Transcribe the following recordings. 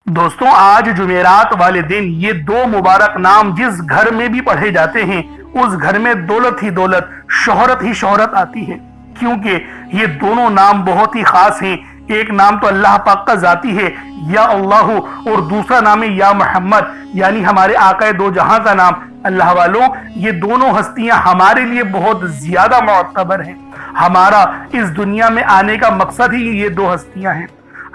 دوستوں، آج جمعرات والے دن یہ دو مبارک نام جس گھر میں بھی پڑھے جاتے ہیں اس گھر میں دولت ہی دولت، شہرت ہی شہرت آتی ہے، کیونکہ یہ دونوں نام بہت ہی خاص ہیں۔ ایک نام تو اللہ پاک کا ذاتی ہے، یا اللہ، اور دوسرا نام ہے یا محمد، یعنی ہمارے آقا دو جہاں کا نام۔ اللہ والوں، یہ دونوں ہستیاں ہمارے لیے بہت زیادہ معتبر ہیں۔ ہمارا اس دنیا میں آنے کا مقصد ہی یہ دو ہستیاں ہیں۔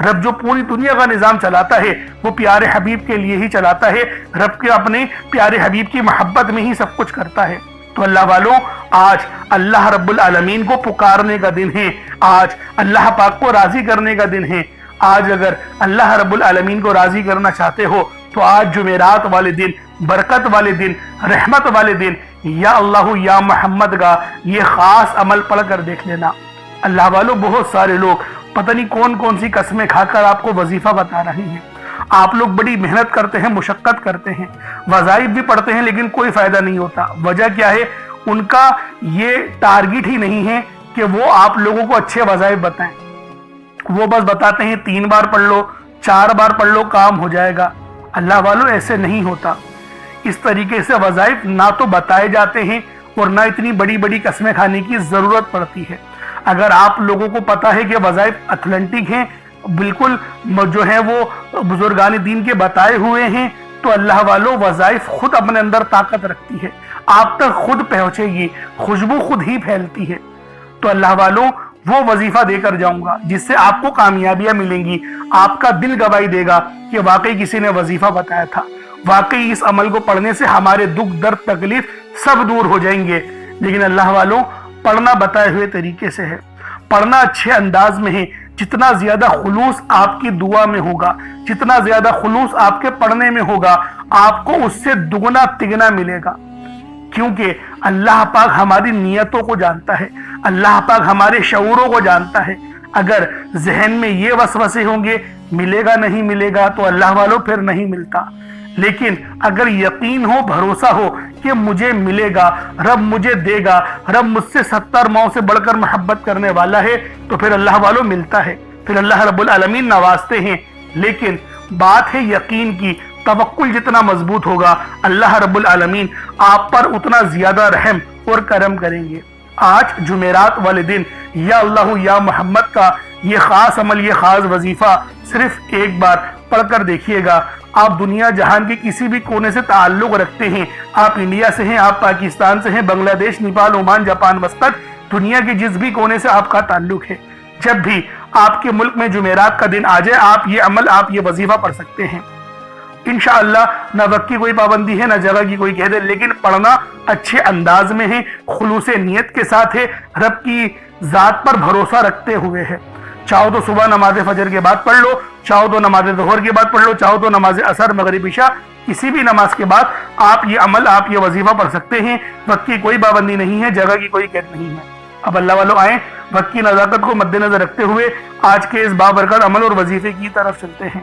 رب جو پوری دنیا کا نظام چلاتا ہے وہ پیارے حبیب کے لیے ہی چلاتا ہے۔ رب کے اپنے پیارے حبیب کی محبت میں ہی سب کچھ کرتا ہے۔ تو اللہ والوں، آج اللہ رب العالمین کو پکارنے کا دن ہے، آج اللہ پاک کو راضی کرنے کا دن ہے۔ آج اگر اللہ رب العالمین کو راضی کرنا چاہتے ہو تو آج جمعرات والے دن، برکت والے دن، رحمت والے دن، یا اللہ یا محمد کا یہ خاص عمل پڑھ کر دیکھ لینا۔ اللہ والوں، بہت سارے لوگ پتہ نہیں کون کون سی قسمیں کھا کر آپ کو وظیفہ بتا رہے ہیں۔ آپ لوگ بڑی محنت کرتے ہیں، مشقت کرتے ہیں، وظائف بھی پڑھتے ہیں، لیکن کوئی فائدہ نہیں ہوتا۔ وجہ کیا ہے؟ ان کا یہ ٹارگٹ ہی نہیں ہے کہ وہ آپ لوگوں کو اچھے وظائف بتائیں۔ وہ بس بتاتے ہیں 3 بار پڑھ لو، 4 بار پڑھ لو، کام ہو جائے گا۔ اللہ والوں، ایسے نہیں ہوتا۔ اس طریقے سے وظائف نہ تو بتائے جاتے ہیں اور نہ اتنی بڑی بڑی قسمیں کھانے کی ضرورت پڑتی ہے۔ اگر آپ لوگوں کو پتا ہے کہ وظائف اتھلنٹک ہیں، بالکل جو ہیں وہ بزرگان دین کے بتائے ہوئے ہیں، تو اللہ والوں، وظائف خود اپنے اندر طاقت رکھتی ہے، آپ تک خود پہنچے گی، خوشبو خود ہی پھیلتی ہے۔ تو اللہ والوں، وہ وظیفہ دے کر جاؤں گا جس سے آپ کو کامیابیاں ملیں گی، آپ کا دل گواہی دے گا کہ واقعی کسی نے وظیفہ بتایا تھا، واقعی اس عمل کو پڑھنے سے ہمارے دکھ درد تکلیف سب دور ہو جائیں گے۔ لیکن اللہ والوں، پڑھنا بتائے ہوئے طریقے سے ہے، پڑھنا اچھے انداز میں ہے۔ جتنا زیادہ خلوص آپ کی دعا میں ہوگا، جتنا زیادہ خلوص آپ کے پڑھنے میں ہوگا، آپ کو اس سے دگنا تگنا ملے گا، کیونکہ اللہ پاک ہماری نیتوں کو جانتا ہے، اللہ پاک ہمارے شعوروں کو جانتا ہے۔ اگر ذہن میں یہ وسوسے ہوں گے ملے گا نہیں ملے گا، تو اللہ والوں پھر نہیں ملتا۔ لیکن اگر یقین ہو، بھروسہ ہو کہ مجھے ملے گا، رب مجھے دے گا، رب مجھ سے 70 ماؤں سے بڑھ کر محبت کرنے والا ہے، تو پھر اللہ والوں ملتا ہے، پھر اللہ رب العالمین نوازتے ہیں۔ لیکن بات ہے یقین کی، توکل جتنا مضبوط ہوگا، اللہ رب العالمین آپ پر اتنا زیادہ رحم اور کرم کریں گے۔ آج جمعرات والے دن یا اللہ یا محمد کا یہ خاص عمل، یہ خاص وظیفہ صرف ایک بار پڑھ کر دیکھیے گا۔ آپ دنیا جہان کے کسی بھی کونے سے تعلق رکھتے ہیں، آپ انڈیا سے ہیں، آپ پاکستان سے ہیں، بنگلہ دیش، نیپال، عمان، جاپان، مسقط، دنیا کے جس بھی کونے سے آپ کا تعلق ہے، جب بھی آپ کے ملک میں جمعرات کا دن آ جائے، آپ یہ عمل، آپ یہ وظیفہ پڑھ سکتے ہیں۔ انشاءاللہ نہ وقت کی کوئی پابندی ہے، نہ جگہ کی کوئی قید ہے، لیکن پڑھنا اچھے انداز میں ہے، خلوص نیت کے ساتھ ہے، رب کی ذات پر بھروسہ رکھتے ہوئے ہے۔ چاہو تو صبح نماز فجر کے بعد پڑھ لو، چاہو تو نماز ظہر کے بعد پڑھ لو، چاہو تو نماز عصر، مغرب، عشاء، کسی بھی نماز کے بعد آپ یہ عمل، آپ یہ وظیفہ پڑھ سکتے ہیں۔ وقت کی کوئی پابندی نہیں ہے، جگہ کی کوئی قید نہیں ہے۔ اب اللہ والوں آئیں، وقت کی نزاکت کو مد نظر رکھتے ہوئے آج کے اس بابرکت عمل اور وظیفے کی طرف چلتے ہیں۔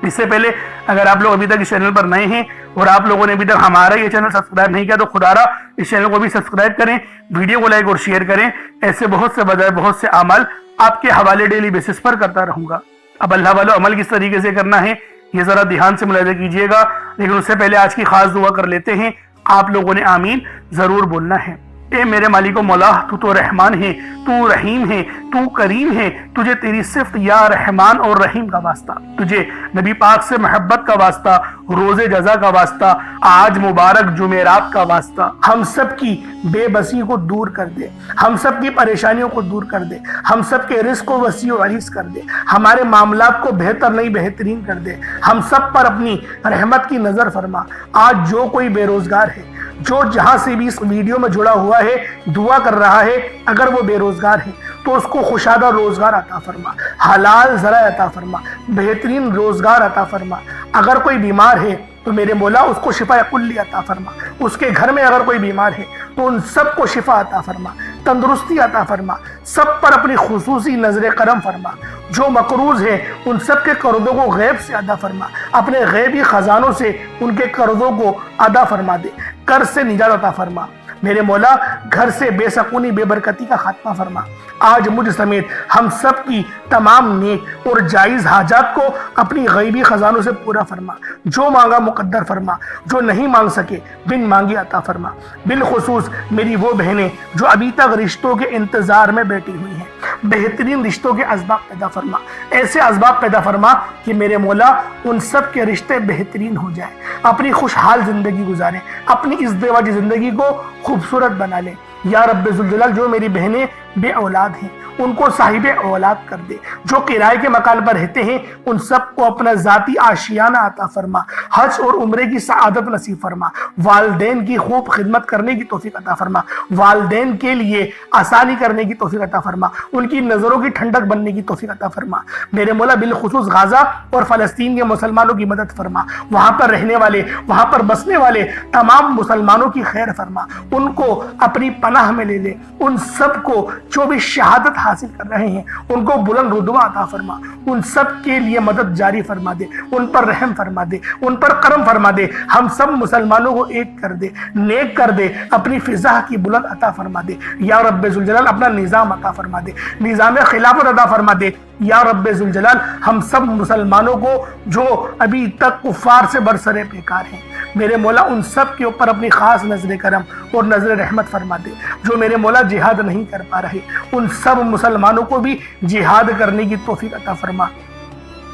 اس سے پہلے اگر آپ لوگ ابھی تک اس چینل پر نئے ہیں اور آپ لوگوں نے ابھی تک ہمارا یہ چینل سبسکرائب نہیں کیا، تو خدا را اس چینل کو بھی سبسکرائب کریں، ویڈیو کو لائک اور شیئر کریں۔ ایسے بہت سے وظائف، بہت سے اعمال آپ کے حوالے ڈیلی بیسس پر کرتا رہوں گا۔ اب اللہ والوں، عمل کس طریقے سے کرنا ہے یہ ذرا دھیان سے ملاحظہ کیجئے گا، لیکن اس سے پہلے آج کی خاص دعا کر لیتے ہیں۔ آپ لوگوں نے آمین ضرور بولنا ہے۔ اے میرے مالک و مولا، تو رحمان ہے، تو رحیم ہے، تو کریم ہے، تجھے تیری صفت یا رحمان اور رحیم کا واسطہ، تجھے نبی پاک سے محبت کا واسطہ، روز جزا کا واسطہ، آج مبارک جمعرات کا واسطہ، ہم سب کی بے بسی کو دور کر دے، ہم سب کی پریشانیوں کو دور کر دے، ہم سب کے رزق کو وسیع و عریض کر دے، ہمارے معاملات کو بہتر نہیں بہترین کر دے، ہم سب پر اپنی رحمت کی نظر فرما۔ آج جو کوئی بے روزگار ہے، جو جہاں سے بھی اس ویڈیو میں جڑا ہوا ہے، دعا کر رہا ہے، اگر وہ بے روزگار ہے تو اس کو خوشادہ روزگار عطا فرما، حلال ذرائع عطا فرما، بہترین روزگار عطا فرما۔ اگر کوئی بیمار ہے تو میرے مولا اس کو شفا کلی عطا فرما، اس کے گھر میں اگر کوئی بیمار ہے تو ان سب کو شفا عطا فرما، تندرستی عطا فرما، سب پر اپنی خصوصی نظر کرم فرما۔ جو مقروض ہیں ان سب کے قرضوں کو غیب سے ادا فرما، اپنے غیبی خزانوں سے ان کے قرضوں کو ادا فرما دے، قرض سے نجات عطا فرما۔ میرے مولا گھر سے بے سکونی بے برکتی کا خاتمہ فرما۔ آج مجھ سمیت ہم سب کی تمام نیک اور جائز حاجات کو اپنی غیبی خزانوں سے پورا فرما۔ جو مانگا مقدر فرما، جو نہیں مانگ سکے بن مانگے عطا فرما۔ بالخصوص میری وہ بہنیں جو ابھی تک رشتوں کے انتظار میں بیٹھی ہوئی ہیں، بہترین رشتوں کے اسباب پیدا فرما، ایسے اسباب پیدا فرما کہ میرے مولا ان سب کے رشتے بہترین ہو جائیں، اپنی خوشحال زندگی گزاریں، اپنی اس ازدواجی زندگی کو خوبصورت بنا لیں۔ یا رب ذوالجلال جو میری بہنیں بے اولاد ہیں ان کو صاحب اولاد کر دے، جو کرائے کے مکان پر رہتے ہیں ان سب کو اپنا ذاتی آشیانہ عطا فرما، حج اور عمرے کی سعادت نصیب فرما، والدین کی خوب خدمت کرنے کی توفیق عطا فرما، والدین کے لیے آسانی کرنے کی توفیق عطا فرما، ان کی نظروں کی ٹھنڈک بننے کی توفیق عطا فرما۔ میرے مولا بالخصوص غزہ اور فلسطین کے مسلمانوں کی مدد فرما، وہاں پر رہنے والے، وہاں پر بسنے والے تمام مسلمانوں کی خیر فرما، ان کو اپنی پناہ میں لے لے، ان سب کو جو بھی شہادت حاصل کر رہے ہیں ان کو بلند رتبہ عطا فرما، ان سب کے لیے مدد جاری فرما دے، ان پر رحم فرما دے، ان پر کرم فرما دے، ہم سب مسلمانوں کو ایک کر دے، نیک کر دے، اپنی فضا کی بلند عطا فرما دے۔ یا رب ذوالجلال اپنا نظام عطا فرما دے، نظام خلافت عطا فرما دے۔ یا رب ذوالجلال ہم سب مسلمانوں کو جو ابھی تک کفار سے برسر پیکار ہیں میرے مولا ان سب کے اوپر اپنی خاص نظر کرم اور نظر رحمت فرما دے۔ جو میرے مولا جہاد نہیں کر پا رہے ان سب مسلمانوں کو بھی جہاد کرنے کی توفیق عطا فرما،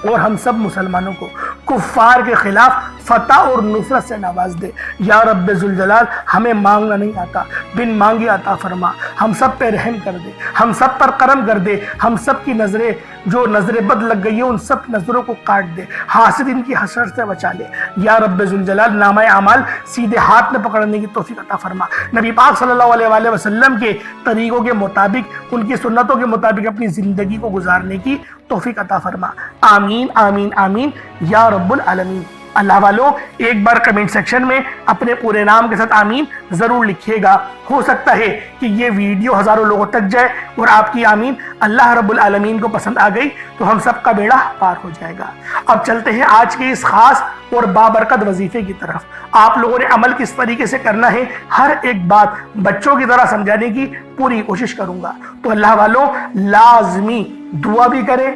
اور ہم سب مسلمانوں کو کفار کے خلاف فتح اور نصرت سے نواز دے۔ یا رب ذوالجلال ہمیں مانگنا نہیں آتا، بن مانگے عطا فرما، ہم سب پہ رحم کر دے، ہم سب پر کرم کر دے، ہم سب کی نظریں جو نظر بد لگ گئی ہیں ان سب نظروں کو کاٹ دے، حاسد ان کی حسرت سے بچا لے۔ یا رب ذوالجلال نامہ اعمال سیدھے ہاتھ میں پکڑنے کی توفیق عطا فرما، نبی پاک صلی اللہ علیہ وآلہ وسلم کے طریقوں کے مطابق، ان کی سنتوں کے مطابق اپنی زندگی کو گزارنے کی توفیق عطا فرما۔ آمین آمین آمین یا رب العالمین۔ اللہ والوں ایک بار کمنٹ سیکشن میں اپنے پورے نام کے ساتھ آمین ضرور لکھیے گا، ہو سکتا ہے کہ یہ ویڈیو ہزاروں لوگوں تک جائے اور آپ کی آمین اللہ رب العالمین کو پسند آ گئی تو ہم سب کا بیڑا پار ہو جائے گا۔ اب چلتے ہیں آج کے اس خاص اور بابرکت وظیفے کی طرف۔ آپ لوگوں نے عمل کس طریقے سے کرنا ہے ہر ایک بات بچوں کی طرح سمجھانے کی پوری کوشش کروں گا، تو اللہ والوں لازمی دعا بھی کریں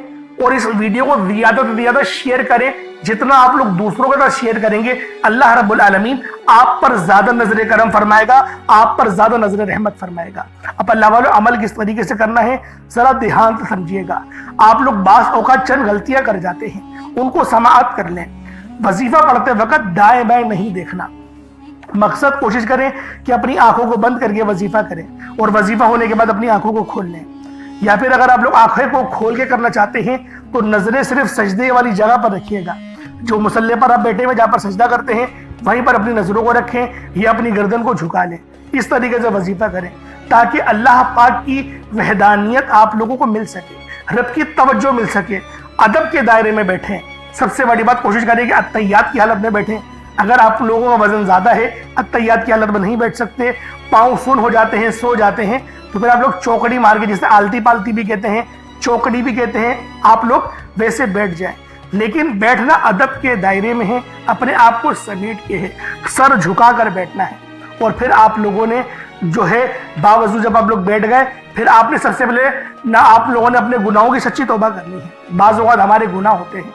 اور اس ویڈیو کو زیادہ سے زیادہ شیئر کریں۔ جتنا آپ لوگ دوسروں کے ساتھ شیئر کریں گے اللہ رب العالمین آپ پر زیادہ نظر کرم فرمائے گا، آپ پر زیادہ نظر رحمت فرمائے گا۔ اب اللہ والوں عمل کس طریقے سے کرنا ہے ذرا دھیان سے سمجھیے گا۔ آپ لوگ بعض اوقات چند غلطیاں کر جاتے ہیں، ان کو سماعت کر لیں۔ وظیفہ پڑھتے وقت دائیں بائیں نہیں دیکھنا، مقصد کوشش کریں کہ اپنی آنکھوں کو بند کر کے وظیفہ کریں اور وظیفہ ہونے کے بعد اپنی آنکھوں کو کھول لیں، یا پھر اگر آپ لوگ آنکھیں کو کھول کے کرنا چاہتے ہیں تو نظریں صرف سجدے والی جگہ پر رکھیے گا، جو مصلی پر آپ بیٹھے ہوئے جہاں پر سجدہ کرتے ہیں وہیں پر اپنی نظروں کو رکھیں یا اپنی گردن کو جھکا لیں۔ اس طریقے سے وظیفہ کریں تاکہ اللہ پاک کی وحدانیت آپ لوگوں کو مل سکے، رب کی توجہ مل سکے، ادب کے دائرے میں بیٹھیں۔ سب سے بڑی بات کوشش کریں کہ اتحیات کی حالت میں بیٹھیں۔ اگر آپ لوگوں کا وزن زیادہ ہے اتحیات کی حالت میں نہیں بیٹھ سکتے، پاؤں سن ہو جاتے ہیں، سو جاتے ہیں، تو پھر آپ لوگ چوکڑی مار کے، جسے آلتی پالتی بھی کہتے ہیں، چوکڑی بھی کہتے ہیں، آپ لوگ ویسے بیٹھ جائیں۔ لیکن بیٹھنا ادب کے دائرے میں ہے، اپنے آپ کو سمیٹ کے ہے، سر جھکا کر بیٹھنا ہے۔ اور پھر آپ لوگوں نے جو ہے باوضو جب آپ لوگ بیٹھ گئے پھر آپ نے سب سے پہلے نہ آپ لوگوں نے اپنے گناہوں کی سچی توبہ کرنی ہے۔ بعض اوقات ہمارے گناہ ہوتے ہیں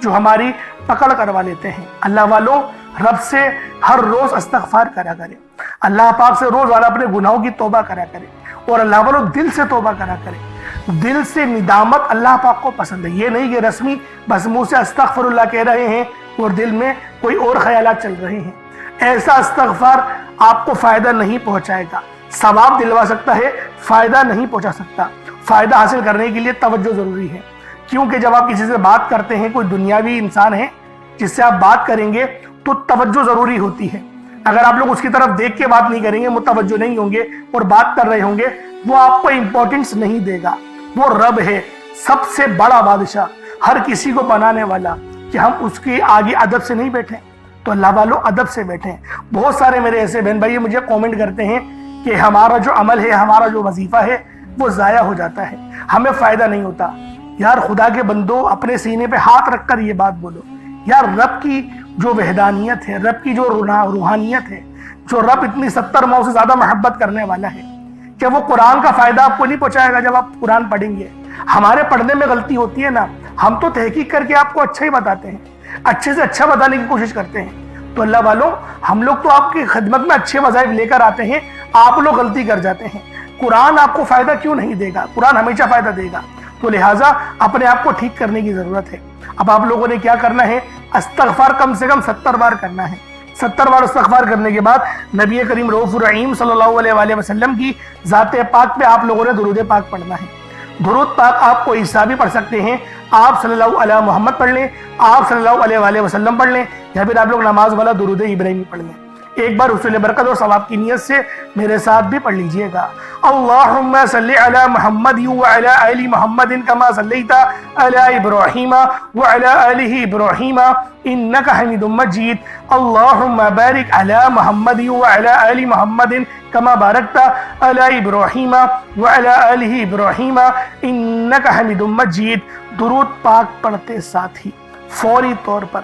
جو ہماری پکڑ کروا لیتے ہیں۔ اللہ والوں رب سے ہر روز استغفار کرا کرے، اللہ پاک سے روز والا اپنے گناہوں کی توبہ کرا کرے، اور اللہ والوں دل سے توبہ کرا کرے۔ دل سے ندامت اللہ پاک کو پسند ہے، یہ نہیں کہ رسمی بس منہ سے استغفر اللہ کہہ رہے ہیں اور دل میں کوئی اور خیالات چل رہے ہیں۔ ایسا استغفار آپ کو فائدہ نہیں پہنچائے گا، ثواب دلوا سکتا ہے، فائدہ نہیں پہنچا سکتا۔ فائدہ حاصل کرنے کے لیے توجہ ضروری ہے، کیونکہ جب آپ کسی سے بات کرتے ہیں، کوئی دنیاوی انسان ہے جس سے آپ بات کریں گے تو توجہ ضروری ہوتی ہے۔ اگر آپ لوگ اس کی طرف دیکھ کے بات نہیں کریں گے، متوجہ نہیں ہوں گے اور بات کر رہے ہوں گے، وہ آپ کو امپورٹنس نہیں دے گا۔ وہ رب ہے، سب سے بڑا بادشاہ، ہر کسی کو بنانے والا، کہ ہم اس کے آگے ادب سے نہیں بیٹھیں۔ تو اللہ والوں ادب سے بیٹھیں۔ بہت سارے میرے ایسے بہن بھائی مجھے کومنٹ کرتے ہیں کہ ہمارا جو عمل ہے، ہمارا جو وظیفہ ہے وہ ضائع ہو جاتا ہے، ہمیں فائدہ نہیں ہوتا۔ یار خدا کے بندو، اپنے سینے پہ ہاتھ رکھ کر یہ بات بولو، یار رب کی جو وحدانیت ہے، رب کی جو روحانیت ہے، جو رب اتنی 70 ماؤں سے زیادہ محبت کرنے والا ہے، کہ وہ قرآن کا فائدہ آپ کو نہیں پہنچائے گا جب آپ قرآن پڑھیں گے؟ ہمارے پڑھنے میں غلطی ہوتی ہے نا، ہم تو تحقیق کر کے آپ کو اچھا ہی بتاتے ہیں، اچھے سے اچھا بتانے کی کوشش کرتے ہیں۔ تو اللہ والوں، ہم لوگ تو آپ کی خدمت میں اچھے وظائف لے کر آتے ہیں، آپ لوگ غلطی کر جاتے ہیں۔ قرآن آپ کو فائدہ کیوں نہیں دے گا؟ قرآن ہمیشہ فائدہ دے گا۔ تو لہٰذا اپنے آپ کو ٹھیک کرنے کی ضرورت ہے۔ اب آپ لوگوں نے کیا کرنا ہے؟ استغفار کم سے کم 70 بار کرنا ہے۔ 70 بار استغفار کرنے کے بعد نبی کریم رؤوف الرحیم صلی اللہ علیہ وآلہ وسلم کی ذات پاک پہ آپ لوگوں نے درود پاک پڑھنا ہے۔ درود پاک آپ کو عیسیٰ بھی پڑھ سکتے ہیں، آپ صلی اللہ علیہ محمد پڑھ لیں، آپ صلی اللہ علیہ وآلہ وسلم پڑھ لیں، یا پھر آپ لوگ نماز والا درود ابراہیمی پڑھ لیں۔ ایک بار حصول برکت اور ثواب کی نیت سے میرے ساتھ بھی پڑھ لیجئے گا۔ اللہم صلی علی محمد وعلی آل محمد کما صلیت علی ابراہیم وعلی آل ابراہیم انک حمید مجید۔ اللہم بارک علی محمد وعلی آل محمد کما بارکت علی ابراہیم وعلی آل ابراہیم انک حمید مجید۔ درود پاک پڑھتے ساتھ ہی فوری طور پر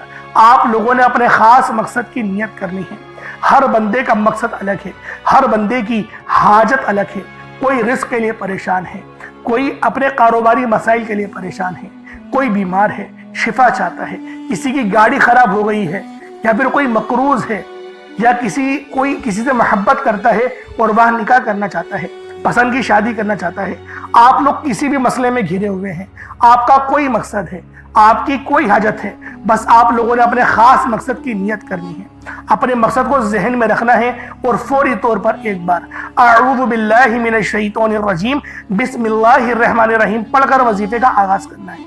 آپ لوگوں نے اپنے خاص مقصد کی نیت کرنی ہے۔ ہر بندے کا مقصد الگ ہے، ہر بندے کی حاجت الگ ہے۔ کوئی رزق کے لیے پریشان ہے، کوئی اپنے کاروباری مسائل کے لیے پریشان ہے، کوئی بیمار ہے شفا چاہتا ہے، کسی کی گاڑی خراب ہو گئی ہے، یا پھر کوئی مقروض ہے، یا کوئی کسی سے محبت کرتا ہے اور وہ نکاح کرنا چاہتا ہے، پسند کی شادی کرنا چاہتا ہے۔ آپ لوگ کسی بھی مسئلے میں گھرے ہوئے ہیں، آپ کا کوئی مقصد ہے، آپ کی کوئی حاجت ہے، بس آپ لوگوں نے اپنے خاص مقصد کی نیت کرنی ہے، اپنے مقصد کو ذہن میں رکھنا ہے، اور فوری طور پر ایک بار اعوذ باللہ من الشیطان الرجیم بسم اللہ الرحمن الرحیم پڑھ کر وظیفے کا آغاز کرنا ہے۔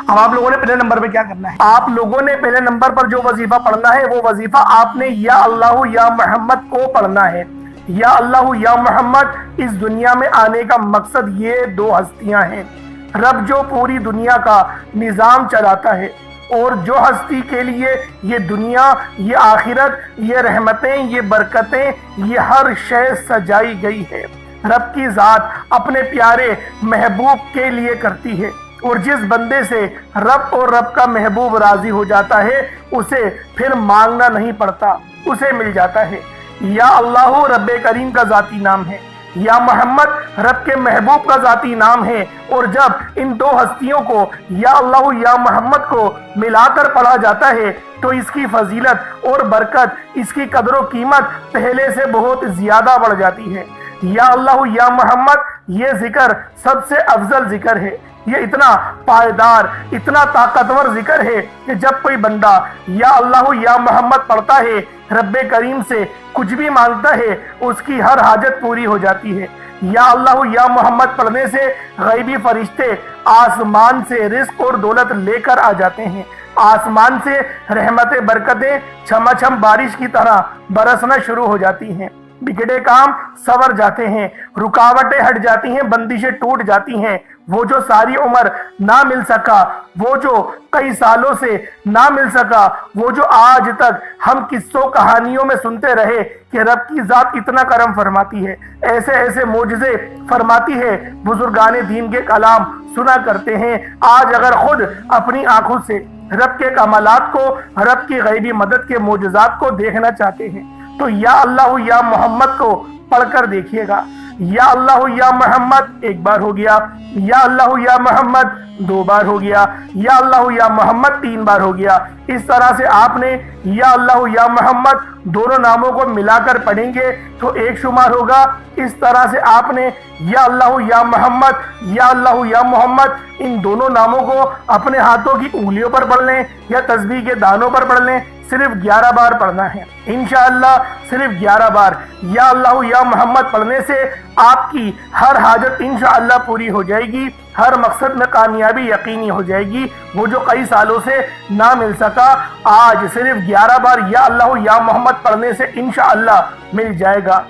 اب آپ لوگوں نے پہلے نمبر پہ کیا کرنا ہے؟ آپ لوگوں نے پہلے نمبر پر جو وظیفہ پڑھنا ہے، وہ وظیفہ آپ نے یا اللہ یا محمد کو پڑھنا ہے۔ یا اللہ یا محمد، اس دنیا میں آنے کا مقصد یہ دو ہستیاں ہیں، رب جو پوری دنیا کا نظام چلاتا ہے، اور جو ہستی کے لیے یہ دنیا، یہ آخرت، یہ رحمتیں، یہ برکتیں، یہ ہر شے سجائی گئی ہے، رب کی ذات اپنے پیارے محبوب کے لیے کرتی ہے، اور جس بندے سے رب اور رب کا محبوب راضی ہو جاتا ہے، اسے پھر مانگنا نہیں پڑتا، اسے مل جاتا ہے۔ یا اللہ رب کریم کا ذاتی نام ہے، یا محمد رب کے محبوب کا ذاتی نام ہے، اور جب ان دو ہستیوں کو یا اللہ یا محمد کو ملا کر پڑھا جاتا ہے تو اس کی فضیلت اور برکت، اس کی قدر و قیمت پہلے سے بہت زیادہ بڑھ جاتی ہے۔ یا اللہ یا محمد یہ ذکر سب سے افضل ذکر ہے، یہ اتنا پائیدار، اتنا طاقتور ذکر ہے کہ جب کوئی بندہ یا اللہ یا محمد پڑھتا ہے، رب کریم سے کچھ بھی مانگتا ہے، اس کی ہر حاجت پوری ہو جاتی ہے۔ یا اللہ یا محمد پڑھنے سے غیبی فرشتے آسمان سے رزق اور دولت لے کر آ جاتے ہیں، آسمان سے رحمت برکتیں چھما چھم بارش کی طرح برسنا شروع ہو جاتی ہیں، بگڑے کام سور جاتے ہیں، رکاوٹیں ہٹ جاتی ہیں، بندشیں ٹوٹ جاتی ہیں۔ وہ جو ساری عمر نہ مل سکا، وہ جو کئی سالوں سے نہ مل سکا، وہ جو آج تک ہم قصوں کہانیوں میں سنتے رہے کہ رب کی ذات اتنا کرم فرماتی ہے، ایسے ایسے معجزے فرماتی ہے، بزرگان دین کے کلام سنا کرتے ہیں، آج اگر خود اپنی آنکھوں سے رب کے کمالات کو، رب کی غیبی مدد کے معجزات کو دیکھنا چاہتے ہیں تو یا اللہ یا محمد کو پڑھ کر دیکھیے گا۔ یا اللہ یا محمد ایک بار ہو گیا، یا اللہ یا محمد دو بار ہو گیا، یا اللہ یا محمد تین بار ہو گیا۔ اس طرح سے آپ نے یا اللہ یا محمد دونوں ناموں کو ملا کر پڑھیں گے تو ایک شمار ہوگا۔ اس طرح سے آپ نے یا اللہ یا محمد، یا اللہ یا محمد ان دونوں ناموں کو اپنے ہاتھوں کی انگلیوں پر پڑھ لیں یا تسبیح کے دانوں پر پڑھ لیں، صرف 11 بار پڑھنا ہے انشاءاللہ، صرف 11 بار یا اللہ یا محمد پڑھنے سے آپ کی ہر حاجت انشاءاللہ پوری ہو جائے گی، ہر مقصد میں کامیابی یقینی ہو جائے گی۔ وہ جو کئی سالوں سے نہ مل سکا، آج صرف 11 بار یا اللہ یا محمد پڑھنے سے انشاءاللہ مل جائے گا۔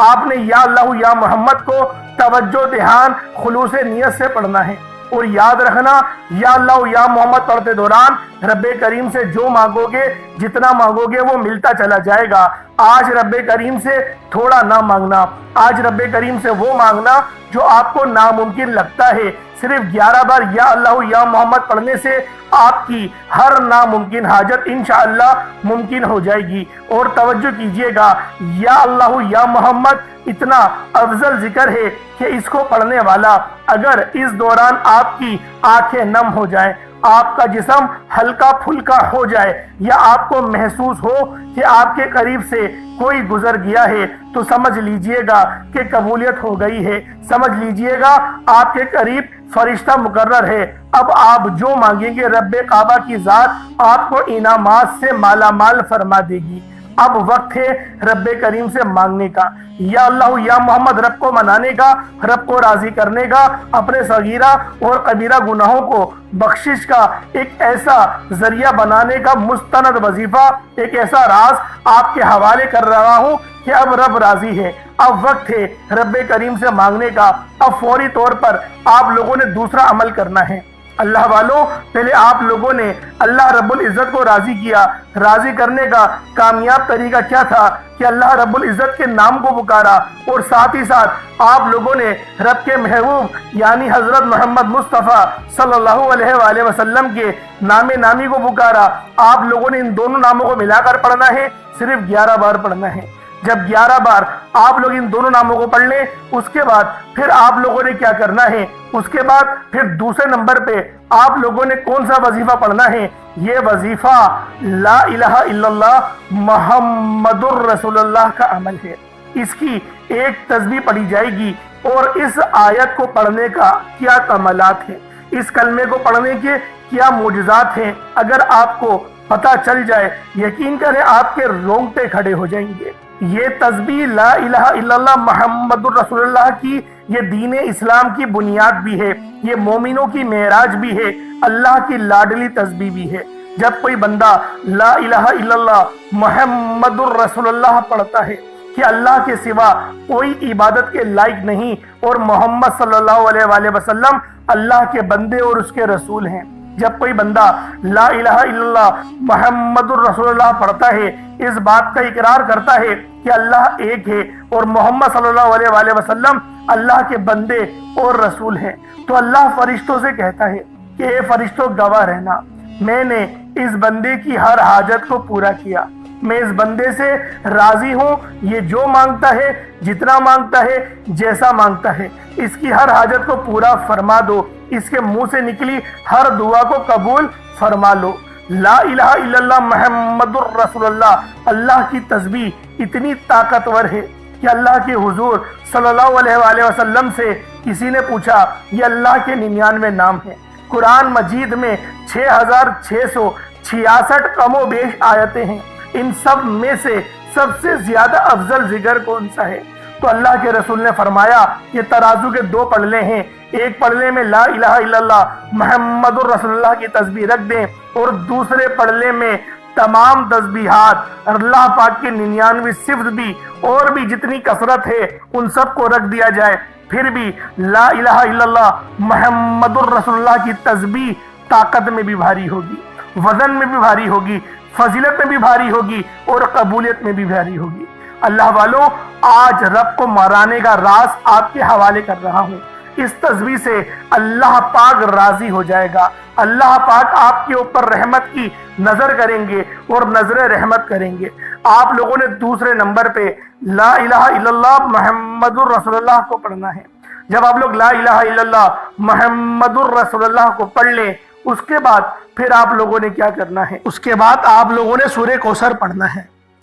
آپ نے یا اللہ یا محمد کو توجہ، دھیان، خلوص نیت سے پڑھنا ہے، اور یاد رکھنا یا اللہ یا محمد پڑھتے دوران رب کریم سے جو مانگو گے، جتنا مانگو گے وہ ملتا چلا جائے گا۔ آج رب کریم سے تھوڑا نہ مانگنا، آج رب کریم سے وہ مانگنا جو آپ کو ناممکن لگتا ہے، صرف 11 بار یا اللہ یا محمد پڑھنے سے آپ کی ہر ناممکن حاجت انشاءاللہ ممکن ہو جائے گی۔ اور توجہ کیجئے گا، یا اللہ یا محمد اتنا افضل ذکر ہے کہ اس کو پڑھنے والا اگر اس دوران آپ کی آنکھیں نم ہو جائیں، آپ کا جسم ہلکا پھلکا ہو جائے، یا آپ کو محسوس ہو کہ آپ کے قریب سے کوئی گزر گیا ہے، تو سمجھ لیجئے گا کہ قبولیت ہو گئی ہے، سمجھ لیجئے گا آپ کے قریب فرشتہ مقرر ہے۔ اب آپ جو مانگیں گے رب کعبہ کی ذات آپ کو انعامات سے مالا مال فرما دے گی۔ اب وقت ہے رب کریم سے مانگنے کا، یا اللہ یا محمد رب کو منانے کا، رب کو راضی کرنے کا، اپنے صغیرہ اور کبیرہ گناہوں کو بخشش کا ایک ایسا ذریعہ بنانے کا مستند وظیفہ، ایک ایسا راز آپ کے حوالے کر رہا ہوں کہ اب رب راضی ہے۔ اب وقت ہے رب کریم سے مانگنے کا۔ اب فوری طور پر آپ لوگوں نے دوسرا عمل کرنا ہے۔ اللہ والوں، پہلے آپ لوگوں نے اللہ رب العزت کو راضی کیا۔ راضی کرنے کا کامیاب طریقہ کیا تھا کہ اللہ رب العزت کے نام کو پکارا، اور ساتھ ہی ساتھ آپ لوگوں نے رب کے محبوب یعنی حضرت محمد مصطفیٰ صلی اللہ علیہ وآلہ وسلم کے نام نامی کو پکارا۔ آپ لوگوں نے ان دونوں ناموں کو ملا کر پڑھنا ہے، صرف 11 بار پڑھنا ہے۔ جب 11 بار آپ لوگ ان دونوں ناموں کو پڑھ لیں، اس کے بعد پھر آپ لوگوں نے کیا کرنا ہے، اس کے بعد پھر دوسرے نمبر پہ آپ لوگوں نے کون سا وظیفہ پڑھنا ہے؟ یہ وظیفہ لا الہ الا اللہ محمد الرسول اللہ کا عمل ہے۔ اس کی ایک تسبیح پڑھی جائے گی، اور اس آیت کو پڑھنے کا کیا کمالات ہیں، اس کلمے کو پڑھنے کے کیا معجزات ہیں، اگر آپ کو پتہ چل جائے یقین کریں آپ کے رونگٹے کھڑے ہو جائیں گے۔ یہ تسبیح لا الہ الا اللہ محمد الرسول اللہ کی یہ دین اسلام کی بنیاد بھی ہے، یہ مومنوں کی معراج بھی ہے، اللہ کی لاڈلی تسبیح بھی ہے۔ جب کوئی بندہ لا الہ الا اللہ محمد الرسول اللہ پڑھتا ہے کہ اللہ کے سوا کوئی عبادت کے لائق نہیں، اور محمد صلی اللہ علیہ وآلہ وسلم اللہ کے بندے اور اس کے رسول ہیں، جب کوئی بندہ لا الہ الا اللہ محمد الرسول اللہ پڑھتا ہے، اس بات کا اقرار کرتا ہے کہ اللہ ایک ہے اور محمد صلی اللہ علیہ وآلہ وسلم اللہ کے بندے اور رسول ہیں، تو اللہ فرشتوں سے کہتا ہے کہ اے فرشتوں گواہ رہنا، میں نے اس بندے کی ہر حاجت کو پورا کیا، میں اس بندے سے راضی ہوں، یہ جو مانگتا ہے، جتنا مانگتا ہے، جیسا مانگتا ہے، اس کی ہر حاجت کو پورا فرما دو، اس کے منہ سے نکلی ہر دعا کو قبول فرما لو۔ لا الہ الا اللہ محمد الرسول اللہ، اللہ کی تسبیح اتنی طاقتور ہے کہ اللہ کے حضور صلی اللہ علیہ وآلہ وسلم سے کسی نے پوچھا، یہ اللہ کے 99 نام ہیں، قرآن مجید میں 6666 کم و بیش آیتیں ہیں، ان سب میں سے سب سے زیادہ افضل ذکر کون سا ہے؟ تو اللہ کے رسول نے فرمایا یہ ترازو کے 2 پلڑے ہیں، ایک پلڑے میں لا الہ الا اللہ محمد الرسول اللہ کی تسبیح رکھ دیں، اور دوسرے پلڑے میں تمام تسبیحات اللہ پاک کے 99 صفت بھی اور بھی جتنی کثرت ہے ان سب کو رکھ دیا جائے، پھر بھی لا الہ الا اللہ محمد الرسول اللہ کی تسبیح طاقت میں بھی بھاری ہوگی، وزن میں بھی بھاری ہوگی، فضیلت میں بھی بھاری ہوگی، اور قبولیت میں بھی بھاری ہوگی۔ اللہ والوں، آج رب کو مرانے کا راز آپ کے حوالے کر رہا ہوں۔ اس تسبیح سے اللہ پاک راضی ہو جائے گا، اللہ پاک آپ کے اوپر رحمت کی نظر کریں گے اور نظر رحمت کریں گے۔ آپ لوگوں نے دوسرے نمبر پہ لا الہ الا اللہ محمد الرسول اللہ کو پڑھنا ہے۔ جب آپ لوگ لا الہ الا اللہ محمد الرسول اللہ کو پڑھ لیں، اس کے بعد پھر آپ لوگوں نے کیا کرنا ہے؟ اس کے بعد آپ لوگوں نے سورہ کوثر پڑھنا ہے۔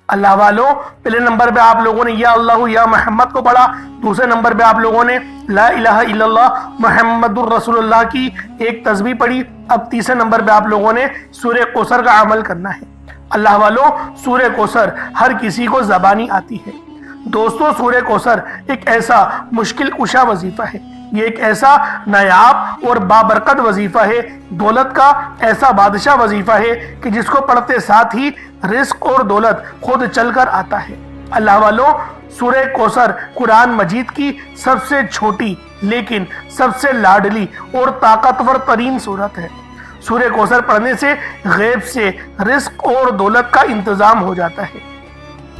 اللہ والوں، پہلے نمبر پہ آپ لوگوں نے یا اللہ یا محمد کو پڑھا، دوسرے نمبر پہ آپ لوگوں نے لا الہ الا اللہ محمد الرسول اللہ کی ایک تسبیح پڑھی، اب تیسرے نمبر پہ آپ لوگوں نے سورہ کوثر کا عمل کرنا ہے۔ اللہ والوں، سورہ کوثر ہر کسی کو زبانی آتی ہے۔ دوستو، سورہ کوثر ایک ایسا مشکل کشا وظیفہ ہے، یہ ایک ایسا نایاب اور بابرکت وظیفہ ہے، دولت کا ایسا بادشاہ وظیفہ ہے کہ جس کو پڑھتے ساتھ ہی رزق اور دولت خود چل کر آتا ہے۔ اللہ والوں، سورہ کوثر قرآن مجید کی سب سے چھوٹی لیکن سب سے لاڈلی اور طاقتور ترین سورت ہے۔ سورہ کوثر پڑھنے سے غیب سے رزق اور دولت کا انتظام ہو جاتا ہے۔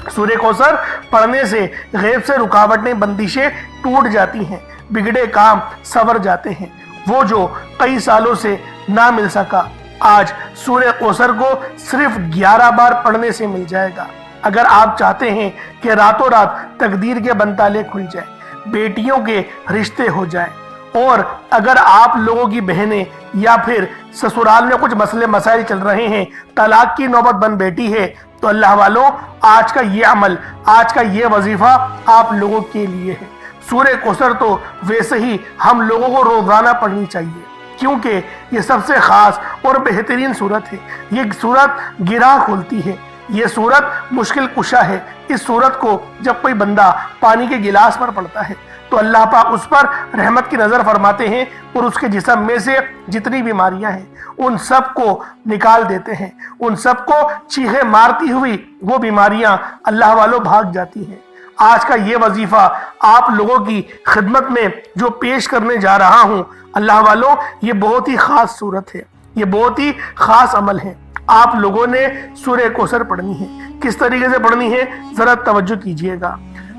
سورہ کوثر پڑھنے سے غیب سے رکاوٹیں بندشیں ٹوٹ جاتی ہیں، بگڑے کام سنور جاتے ہیں، وہ جو کئی سالوں سے نہ مل سکا، آج سورہ کوثر کو صرف 11 بار پڑھنے سے مل جائے گا۔ اگر آپ چاہتے ہیں کہ راتوں رات تقدیر کے بنتالے کھل جائیں، بیٹیوں کے رشتے ہو جائیں، اور اگر آپ لوگوں کی بہنیں یا پھر سسرال میں کچھ مسئلے مسائل چل رہے ہیں، طلاق کی نوبت بن بیٹھی ہے، تو اللہ والوں آج کا یہ عمل، آج کا یہ وظیفہ آپ لوگوں کے لیے ہے۔ سورہ کوثر تو ویسے ہی ہم لوگوں کو روزانہ پڑھنی چاہیے، کیونکہ یہ سب سے خاص اور بہترین سورت ہے۔ یہ سورت گرہ کھولتی ہے، یہ سورت مشکل کشا ہے۔ اس سورت کو جب کوئی بندہ پانی کے گلاس پر پڑھتا ہے تو اللہ پاک اس پر رحمت کی نظر فرماتے ہیں اور اس کے جسم میں سے جتنی بیماریاں ہیں ان سب کو نکال دیتے ہیں، ان سب کو چیخیں مارتی ہوئی وہ بیماریاں اللہ والوں بھاگ جاتی ہیں۔ آج کا یہ وظیفہ آپ لوگوں کی خدمت میں جو پیش کرنے جا رہا ہوں، اللہ والوں یہ بہت ہی خاص صورت ہے، یہ بہت ہی خاص عمل ہے۔ آپ لوگوں نے سورہ کوثر پڑھنی ہے۔ کس طریقے سے پڑھنی ہے ذرا توجہ کیجئے گا۔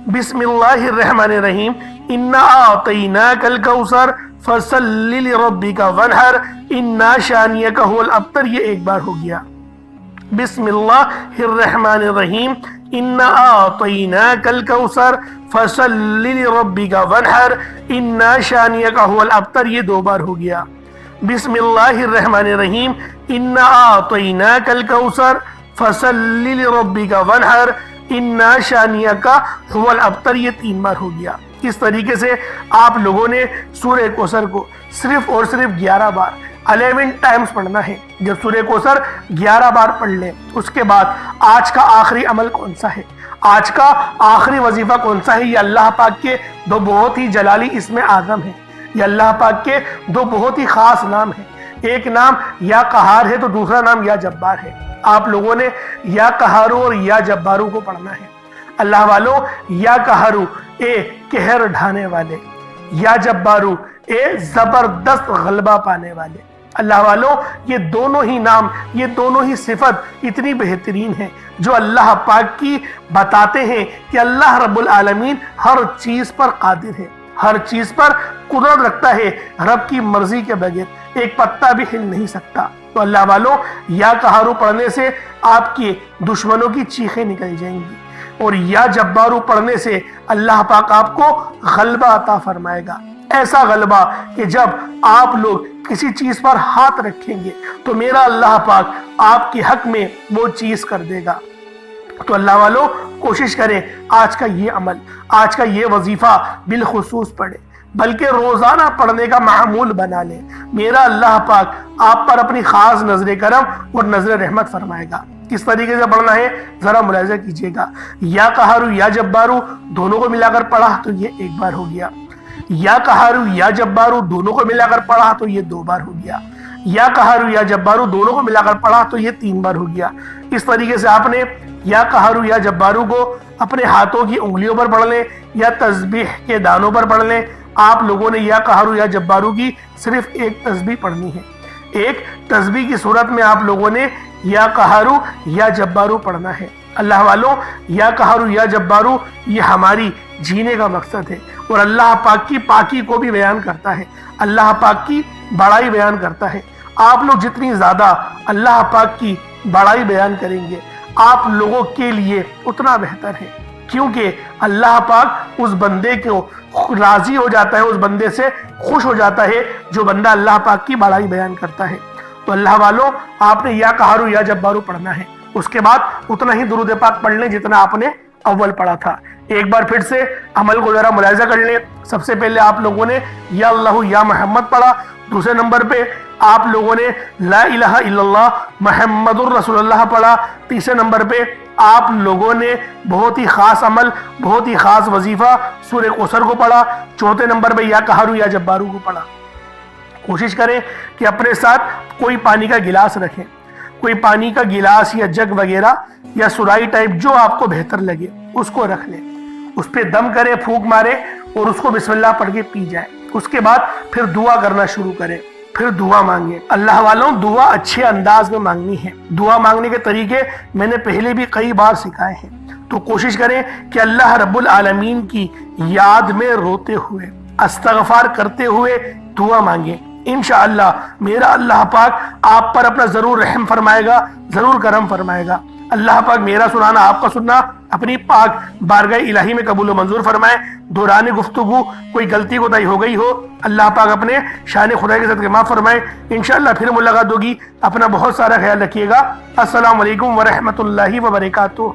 بسم اللہ الرحمن الرحیم، انا اعطیناک الکوثر فصل لربک وانحر انا شانئک هو الابتر، یہ ایک بار ہو گیا۔ بسم اللہ الرحمن الرحیم، انا اعطیناک الکوثر فصل لربک وانحر انا شانئک هو الابتر، یہ دو بار ہو گیا۔ بسم اللہ الرحمن الرحیم، انا اعطیناک الکوثر فصل لربک وانحر انا شانئک هو الابتر، یہ تین بار ہو گیا۔ اس طریقے سے آپ لوگوں نے سورہ کوثر کو صرف اور صرف 11 بار 11 ٹائمز پڑھنا ہے۔ جب سورہ کوثر 11 بار پڑھ لیں، اس کے بعد آج کا آخری عمل کون سا ہے، آج کا آخری وظیفہ کون سا ہے، یہ اللہ پاک کے دو بہت ہی جلالی اسم اعظم ہیں، یہ اللہ پاک کے دو بہت ہی خاص نام ہیں۔ ایک نام یا قہار ہے تو دوسرا نام یا جبار ہے۔ آپ لوگوں نے یا قہارو اور یا جبارو کو پڑھنا ہے۔ اللہ والوں یا قہارو اے قہر ڈھانے والے، یا جبارو اے زبردست غلبہ پانے والے۔ اللہ والوں یہ دونوں ہی نام، یہ دونوں ہی صفت اتنی بہترین ہیں جو اللہ پاک کی بتاتے ہیں کہ اللہ رب العالمین ہر چیز پر قادر ہے، ہر چیز پر قدرت رکھتا ہے، رب کی مرضی کے بغیر ایک پتا بھی ہل نہیں سکتا۔ تو اللہ والوں یا قہارو پڑھنے سے آپ کے دشمنوں کی چیخیں نکل جائیں گی، اور یا جبارو پڑھنے سے اللہ پاک آپ کو غلبہ عطا فرمائے گا، ایسا غلبہ کہ جب آپ لوگ کسی چیز پر ہاتھ رکھیں گے تو میرا اللہ پاک آپ کے حق میں وہ چیز کر دے گا۔ تو اللہ والوں کوشش کریں آج کا یہ عمل، آج کا یہ وظیفہ بالخصوص پڑھیں، بلکہ روزانہ پڑھنے کا معمول بنا لیں۔ میرا اللہ پاک آپ پر اپنی خاص نظر کرم اور نظر رحمت فرمائے گا۔ کس طریقے سے پڑھنا ہے ذرا ملاحظہ کیجئے گا۔ یا قہارو یا جبارو دونوں کو ملا کر پڑھا تو یہ ایک بار ہو گیا، یا قہارو یا جبارو دونوں کو ملا کر پڑھا تو یہ دو بار ہو گیا، یا قہارو یا جبارو دونوں کو ملا کر پڑھا تو یہ تین بار ہو گیا۔ اس طریقے سے آپ نے یا قہارو یا جبارو کو اپنے ہاتھوں کی انگلیوں پر پڑھ لیں یا تسبیح کے دانوں پر پڑھ لیں۔ آپ لوگوں نے یا قہارو یا جبارو کی صرف ایک تسبیح پڑھنی ہے، ایک تسبیح کی صورت میں آپ لوگوں نے یا قہارو یا جبارو پڑھنا ہے۔ اللہ والوں یا قہارو یا جبارو یہ ہماری جینے کا مقصد ہے، اور اللہ پاک کی پاکی کو بھی بیان کرتا ہے، اللہ پاک کی بڑائی بیان کرتا ہے۔ آپ لوگ جتنی زیادہ اللہ پاک کی بڑائی بیان کریں گے آپ لوگوں کے لیے اتنا بہتر ہے، کیونکہ اللہ پاک اس بندے کو راضی ہو جاتا ہے، اس بندے سے خوش ہو جاتا ہے جو بندہ اللہ پاک کی بڑائی بیان کرتا ہے۔ تو اللہ والوں آپ نے یا قہارو یا جبارو پڑھنا ہے، اس کے بعد اتنا ہی درود پاک پڑھ لیں جتنا آپ نے اول پڑھا تھا۔ ایک بار پھر سے عمل کو ذرا ملاحظہ کر لیں۔ سب سے پہلے آپ لوگوں نے یا اللہ یا محمد پڑھا، دوسرے نمبر پہ آپ لوگوں نے لا الہ الا اللہ محمد الرسول اللہ پڑھا، تیسرے نمبر پہ آپ لوگوں نے بہت ہی خاص عمل، بہت ہی خاص وظیفہ سورہ کوثر کو پڑھا، چوتھے نمبر پہ یا قہارو یا جبارو کو پڑھا۔ کوشش کریں کہ اپنے ساتھ کوئی پانی کا گلاس رکھیں، کوئی پانی کا گلاس یا جگ وغیرہ یا سرائی ٹائپ جو آپ کو بہتر لگے اس کو رکھ لیں، اس پہ دم کریں، پھونک مارے اور اس کو بسم اللہ پڑھ کے پی جائیں۔ اس کے بعد پھر دعا کرنا شروع کریں، پھر دعا مانگیں۔ اللہ والوں دعا اچھے انداز میں مانگنی ہے، دعا مانگنے کے طریقے میں نے پہلے بھی کئی بار سکھائے ہیں، تو کوشش کریں کہ اللہ رب العالمین کی یاد میں روتے ہوئے، استغفار کرتے ہوئے دعا مانگیں۔ انشاءاللہ میرا اللہ پاک آپ پر اپنا ضرور رحم فرمائے گا، ضرور کرم فرمائے گا۔ اللہ پاک میرا سنانا آپ کا سننا اپنی پاک بارگاہ الہی میں قبول و منظور فرمائے۔ دوران گفتگو کوئی غلطی کوتاہی ہو گئی ہو، اللہ پاک اپنے شان خدا کے صدقے معاف فرمائے۔ انشاءاللہ پھر ملاقات ہوگی، اپنا بہت سارا خیال رکھیے گا۔ السلام علیکم ورحمۃ اللہ وبرکاتہ۔